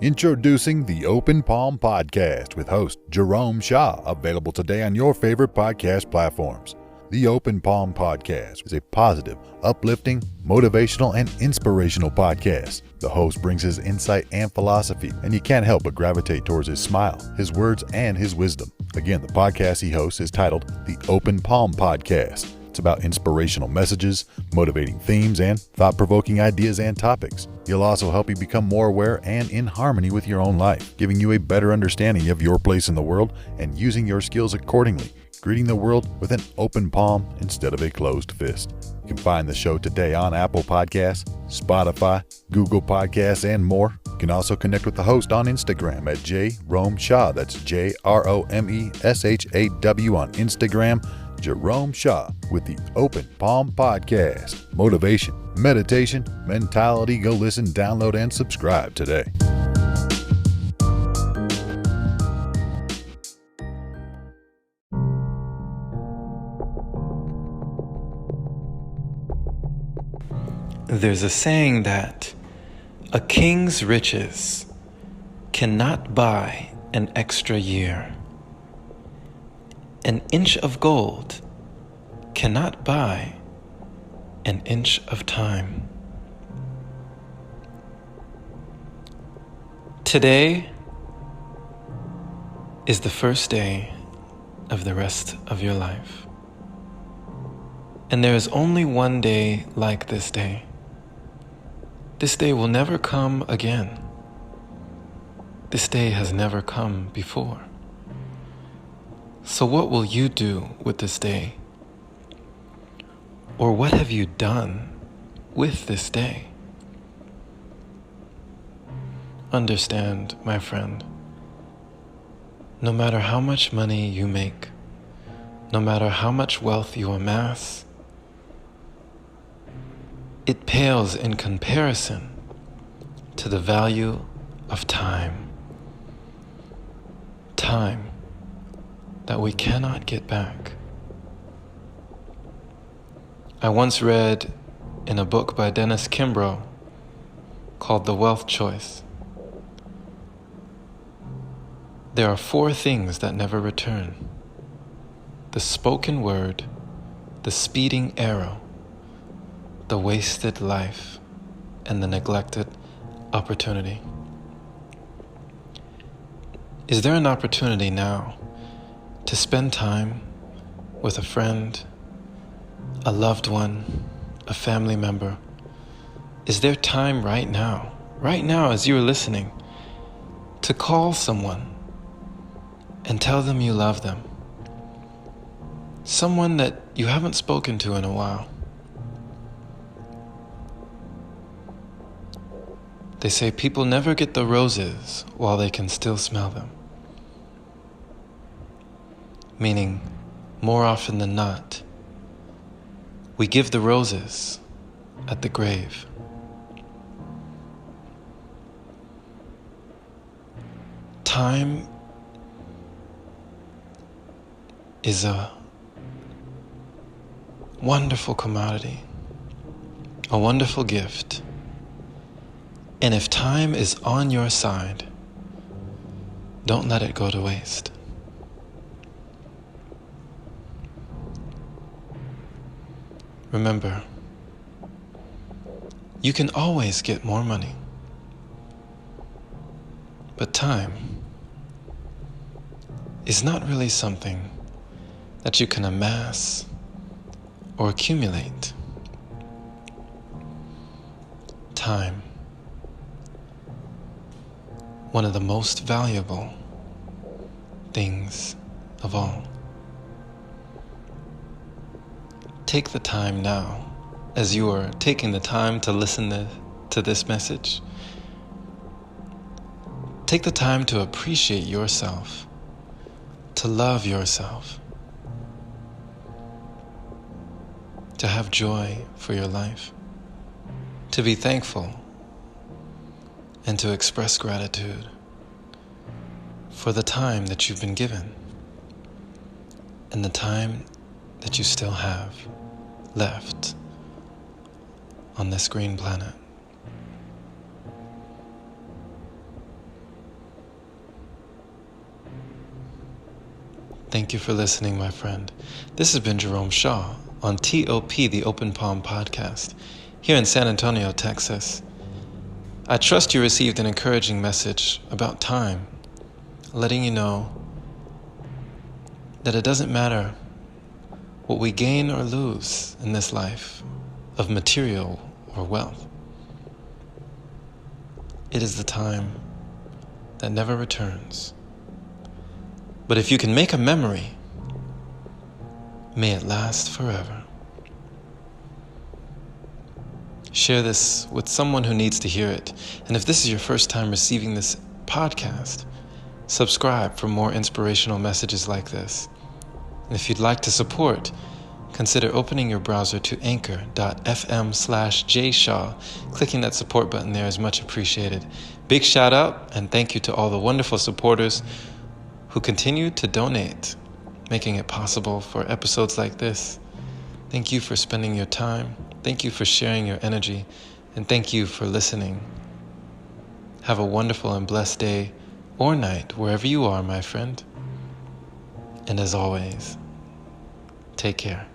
Introducing the Open Palm Podcast with host Jerome Shaw, available today on your favorite podcast platforms. The Open Palm Podcast is a positive, uplifting, motivational, and inspirational podcast. The host brings his insight and philosophy, and you can't help but gravitate towards his smile, his words, and his wisdom. Again, the podcast he hosts is titled The Open Palm Podcast. It's about inspirational messages, motivating themes, and thought-provoking ideas and topics. He'll also help you become more aware and in harmony with your own life, giving you a better understanding of your place in the world and using your skills accordingly, greeting the world with an open palm instead of a closed fist. You can find the show today on Apple Podcasts, Spotify, Google Podcasts, and more. You can also connect with the host on Instagram at Jerome Shaw. That's JROMESHAW on Instagram. Jerome Shaw with the Open Palm Podcast. Motivation, meditation, mentality. Go listen, download, and subscribe today. There's a saying that a king's riches cannot buy an extra year. An inch of gold cannot buy an inch of time. Today is the first day of the rest of your life. And there is only one day like this day. This day will never come again. This day has never come before. So what will you do with this day? Or what have you done with this day? Understand, my friend, no matter how much money you make, no matter how much wealth you amass, it pales in comparison to the value of time. Time that we cannot get back. I once read in a book by Dennis Kimbro called The Wealth Choice. There are 4 things that never return: the spoken word, the speeding arrow, the wasted life, and the neglected opportunity. Is there an opportunity now to spend time with a friend, a loved one, a family member? Is there time right now as you're listening, to call someone and tell them you love them? Someone that you haven't spoken to in a while. They say people never get the roses while they can still smell them. Meaning, more often than not, we give the roses at the grave. Time is a wonderful commodity, a wonderful gift. And if time is on your side, don't let it go to waste. Remember, you can always get more money, but time is not really something that you can amass or accumulate. Time, one of the most valuable things of all. Take the time now, as you are taking the time to listen to this message. Take the time to appreciate yourself, to love yourself, to have joy for your life, to be thankful, and to express gratitude for the time that you've been given and the time that you still have left on this green planet. Thank you for listening, my friend. This has been Jerome Shaw on TOP, the Open Palm Podcast, here in San Antonio, Texas. I trust you received an encouraging message about time, letting you know that it doesn't matter what we gain or lose in this life of material or wealth. It is the time that never returns. But if you can make a memory, may it last forever. Share this with someone who needs to hear it. And if this is your first time receiving this podcast, subscribe for more inspirational messages like this. And if you'd like to support, consider opening your browser to anchor.fm/jshaw. Clicking that support button there is much appreciated. Big shout out and thank you to all the wonderful supporters who continue to donate, making it possible for episodes like this. Thank you for spending your time. Thank you for sharing your energy. And thank you for listening. Have a wonderful and blessed day or night, wherever you are, my friend. And as always, take care.